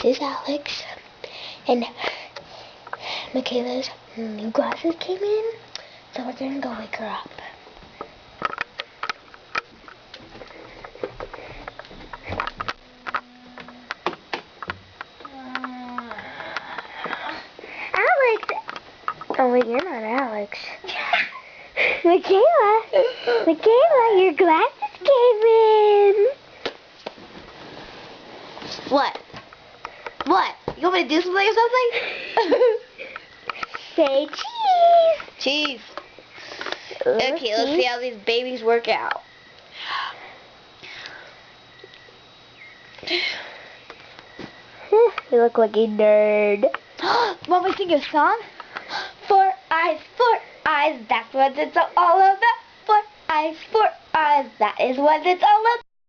This is Alex, and Michaela's new glasses came in, so we're gonna go wake her up. Alex! Oh wait, you're not Alex. Michaela! Michaela, your glasses came in! What? What? You want me to do something or something? Say cheese! Cheese. Okay, let's see how these babies work out. You look like a nerd. Want me to sing a song? Four eyes, that's what it's all about. Four eyes, that is what it's all about.